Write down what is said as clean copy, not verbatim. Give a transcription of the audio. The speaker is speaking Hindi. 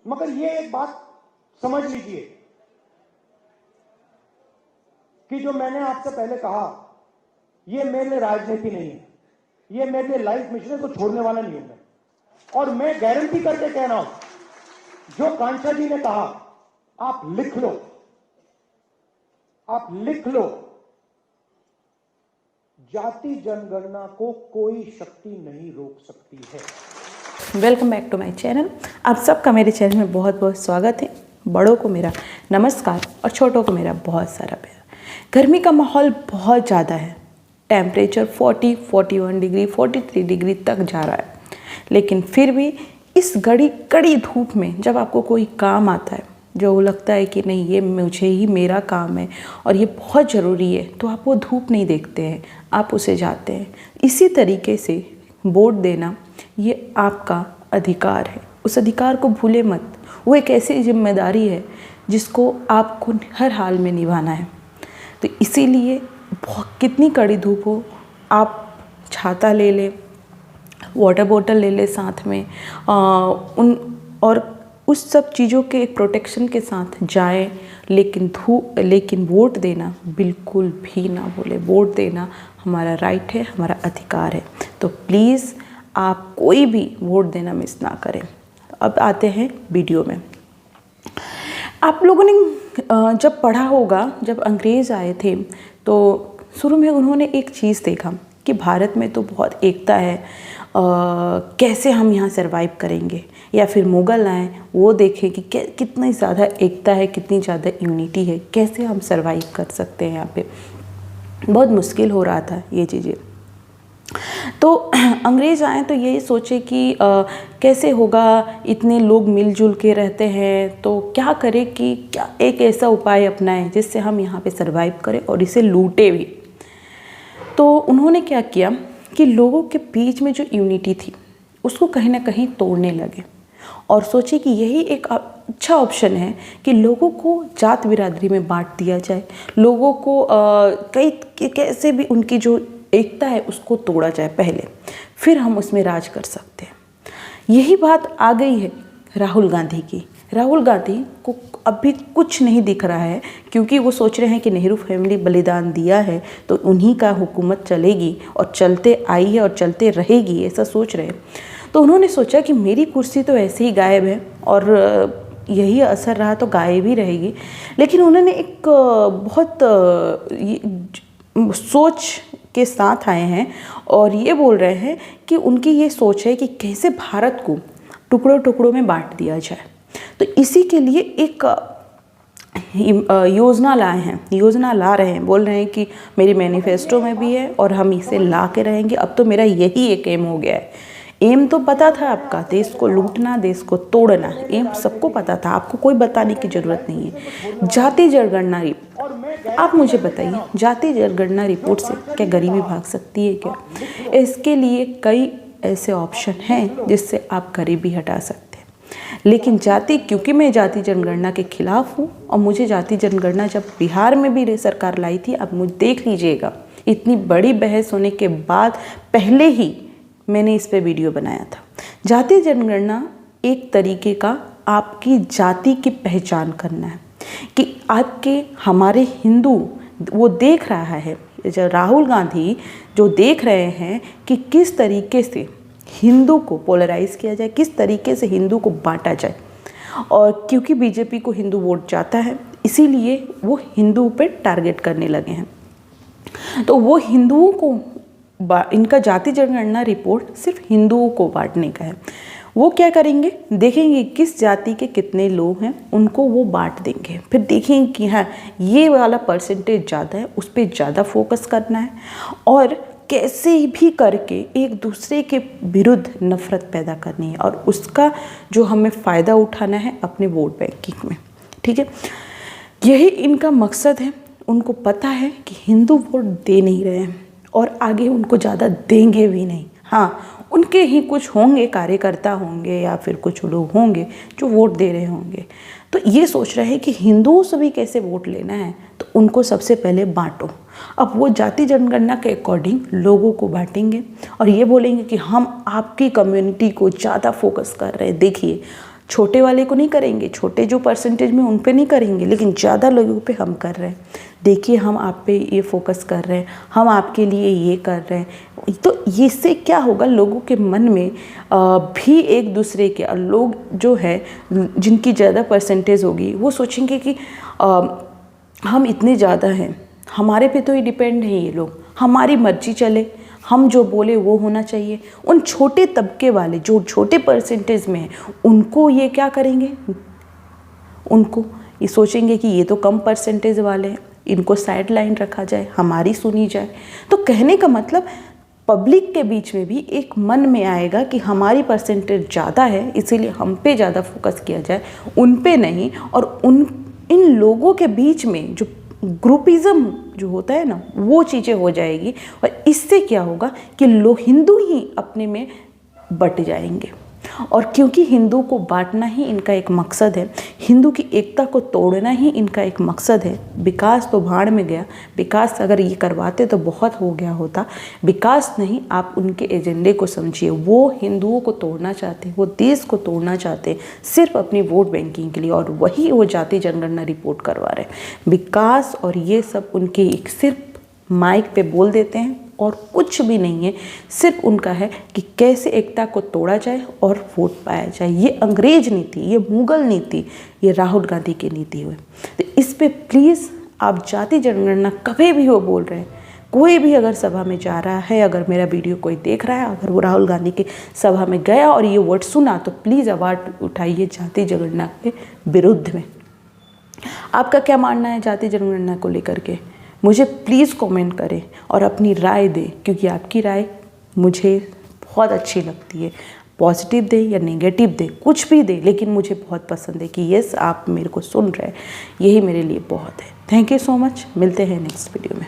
मगर ये एक बात समझ लीजिए कि जो मैंने आपसे पहले कहा, ये मेरे लिए राजनीति नहीं है, ये मेरे लिए लाइफ मिशन है, को छोड़ने वाला नहीं हूं मैं। और मैं गारंटी करके कह रहा हूं, जो कांचा जी ने कहा, आप लिख लो, आप लिख लो, जाति जनगणना को कोई शक्ति नहीं रोक सकती है। Welcome back to my channel. आप सबका मेरे चैनल में बहुत बहुत स्वागत है। बड़ों को मेरा नमस्कार और छोटों को मेरा बहुत सारा प्यार। गर्मी का माहौल बहुत ज़्यादा है, टेम्परेचर 40, 41 डिग्री, 43 डिग्री तक जा रहा है। लेकिन फिर भी इस कड़ी धूप में जब आपको कोई काम आता है, जो लगता है कि नहीं ये मुझे ही मेरा काम है और ये बहुत ज़रूरी है, तो आप वो धूप नहीं देखते हैं, आप उसे जाते हैं। इसी तरीके से वोट देना ये आपका अधिकार है, उस अधिकार को भूले मत। वो एक ऐसी जिम्मेदारी है जिसको आपको हर हाल में निभाना है। तो इसीलिए कितनी कड़ी धूप हो, आप छाता ले लें, वाटर बोतल ले लें साथ में, और उस सब चीज़ों के एक प्रोटेक्शन के साथ जाएं। लेकिन वोट देना बिल्कुल भी ना भूलें। वोट देना हमारा राइट है, हमारा अधिकार है। तो प्लीज़ आप कोई भी वोट देना मिस ना करें। अब आते हैं वीडियो में। आप लोगों ने जब पढ़ा होगा, जब अंग्रेज़ आए थे तो शुरू में उन्होंने एक चीज़ देखा कि भारत में तो बहुत एकता है, कैसे हम यहाँ सरवाइव करेंगे। या फिर मुग़ल आए, वो देखें कि कितनी ज़्यादा एकता है, कितनी ज़्यादा यूनिटी है, कैसे हम सरवाइव कर सकते हैं। यहाँ पे बहुत मुश्किल हो रहा था ये चीज़ें। तो अंग्रेज़ आए तो ये सोचे कि कैसे होगा, इतने लोग मिलजुल के रहते हैं, तो क्या करें कि क्या एक ऐसा उपाय अपनाएं जिससे हम यहाँ पे सरवाइव करें और इसे लूटे भी। तो उन्होंने क्या किया कि लोगों के बीच में जो यूनिटी थी उसको कहीं ना कहीं तोड़ने लगे और सोचे कि यही एक अच्छा ऑप्शन है कि लोगों को जात बिरादरी में बांट दिया जाए, लोगों को कैसे भी उनकी जो एकता है उसको तोड़ा जाए पहले, फिर हम उसमें राज कर सकते हैं। यही बात आ गई है राहुल गांधी की। राहुल गांधी को अभी कुछ नहीं दिख रहा है, क्योंकि वो सोच रहे हैं कि नेहरू फैमिली बलिदान दिया है तो उन्हीं का हुकूमत चलेगी और चलते आई है और चलते रहेगी, ऐसा सोच रहे हैं। तो उन्होंने सोचा कि मेरी कुर्सी तो ऐसे ही गायब है और यही असर रहा तो गायब ही रहेगी। लेकिन उन्होंने एक बहुत सोच के साथ आए हैं और ये बोल रहे हैं कि उनकी ये सोच है कि कैसे भारत को टुकड़ों टुकड़ों में बांट दिया जाए। तो इसी के लिए एक योजना ला रहे हैं, बोल रहे हैं कि मेरी मैनिफेस्टो में भी है और हम इसे ला के रहेंगे। अब तो मेरा यही एक एम हो गया है। एम तो पता था आपका, देश को लूटना, देश को तोड़ना, एम सबको पता था, आपको कोई बताने की ज़रूरत नहीं है। जाति जनगणना रिपोर्ट, आप मुझे बताइए, जाति जनगणना रिपोर्ट से क्या गरीबी भाग सकती है क्या? इसके लिए कई ऐसे ऑप्शन हैं जिससे आप गरीबी हटा सकते हैं। लेकिन क्योंकि मैं जाति जनगणना के खिलाफ हूँ और मुझे जाति जनगणना जब बिहार में भी सरकार लाई थी, अब मुझे देख लीजिएगा, इतनी बड़ी बहस होने के बाद पहले ही मैंने इस पे वीडियो बनाया था। जाति जनगणना एक तरीके का आपकी जाति की पहचान करना है कि हमारे हिंदू, वो देख रहा है, जो राहुल गांधी जो देख रहे हैं कि किस तरीके से हिंदू को पोलराइज किया जाए, किस तरीके से हिंदू को बांटा जाए। और क्योंकि बीजेपी को हिंदू वोट जाता है, इसीलिए वो हिंदू पे टारगेट करने लगे हैं। तो वो हिंदुओं को, इनका जाति जनगणना रिपोर्ट सिर्फ हिंदुओं को बांटने का है। वो क्या करेंगे, देखेंगे किस जाति के कितने लोग हैं, उनको वो बांट देंगे। फिर देखेंगे कि हाँ ये वाला परसेंटेज ज़्यादा है, उस पर ज़्यादा फोकस करना है और कैसे भी करके एक दूसरे के विरुद्ध नफरत पैदा करनी है और उसका जो हमें फ़ायदा उठाना है अपने वोट बैंकिंग में। ठीक है, यही इनका मकसद है। उनको पता है कि हिंदू वोट दे नहीं रहे हैं और आगे उनको ज़्यादा देंगे भी नहीं। हाँ, उनके ही कुछ होंगे, कार्यकर्ता होंगे या फिर कुछ लोग होंगे जो वोट दे रहे होंगे। तो ये सोच रहे हैं कि हिंदुओं से भी कैसे वोट लेना है, तो उनको सबसे पहले बांटो। अब वो जाति जनगणना के अकॉर्डिंग लोगों को बांटेंगे और ये बोलेंगे कि हम आपकी कम्युनिटी को ज़्यादा फोकस कर रहे हैं। देखिए छोटे वाले को नहीं करेंगे, छोटे जो परसेंटेज में उन पे नहीं करेंगे, लेकिन ज़्यादा लोगों पे हम कर रहे हैं। देखिए हम आप पे ये फोकस कर रहे हैं, हम आपके लिए ये कर रहे हैं। तो इससे क्या होगा, लोगों के मन में भी एक दूसरे के लोग जो है जिनकी ज़्यादा परसेंटेज होगी वो सोचेंगे कि हम इतने ज़्यादा हैं, हमारे पे तो ये डिपेंड है, ये लोग हमारी मर्जी चले, हम जो बोले वो होना चाहिए। उन छोटे तबके वाले जो छोटे परसेंटेज में हैं उनको ये क्या करेंगे, उनको ये सोचेंगे कि ये तो कम परसेंटेज वाले हैं, इनको साइड लाइन रखा जाए, हमारी सुनी जाए। तो कहने का मतलब पब्लिक के बीच में भी एक मन में आएगा कि हमारी परसेंटेज ज़्यादा है, इसीलिए हम पे ज़्यादा फोकस किया जाए, उन पे नहीं। और इन लोगों के बीच में जो ग्रुपिज़म जो होता है ना, वो चीज़ें हो जाएगी। और इससे क्या होगा कि लोग हिंदू ही अपने में बट जाएंगे। और क्योंकि हिंदू को बांटना ही इनका एक मकसद है, हिंदू की एकता को तोड़ना ही इनका एक मकसद है। विकास तो भाड़ में गया, विकास अगर ये करवाते तो बहुत हो गया होता। विकास नहीं, आप उनके एजेंडे को समझिए। वो हिंदुओं को तोड़ना चाहते हैं, वो देश को तोड़ना चाहते हैं सिर्फ अपनी वोट बैंकिंग के लिए, और वही वो जाति जनगणना रिपोर्ट करवा रहे हैं। विकास और ये सब उनके एक सिर्फ माइक पे बोल देते हैं और कुछ भी नहीं है। सिर्फ उनका है कि कैसे एकता को तोड़ा जाए और वोट पाया जाए। ये अंग्रेज नीति, ये मुगल नीति, ये राहुल गांधी की नीति हुई। तो इस पे प्लीज़ आप जाति जनगणना कभी भी वो बोल रहे हैं, कोई भी अगर सभा में जा रहा है, अगर मेरा वीडियो कोई देख रहा है, अगर वो राहुल गांधी की सभा में गया और ये वर्ड सुना, तो प्लीज़ आवाज़ उठाइए जाति जनगणना के विरुद्ध में। आपका क्या मानना है जाति जनगणना को लेकर के, मुझे प्लीज़ कमेंट करें और अपनी राय दें, क्योंकि आपकी राय मुझे बहुत अच्छी लगती है। पॉजिटिव दें या नेगेटिव दें, कुछ भी दें, लेकिन मुझे बहुत पसंद है कि यस आप मेरे को सुन रहे हैं, यही मेरे लिए बहुत है। थैंक यू सो मच, मिलते हैं नेक्स्ट वीडियो में।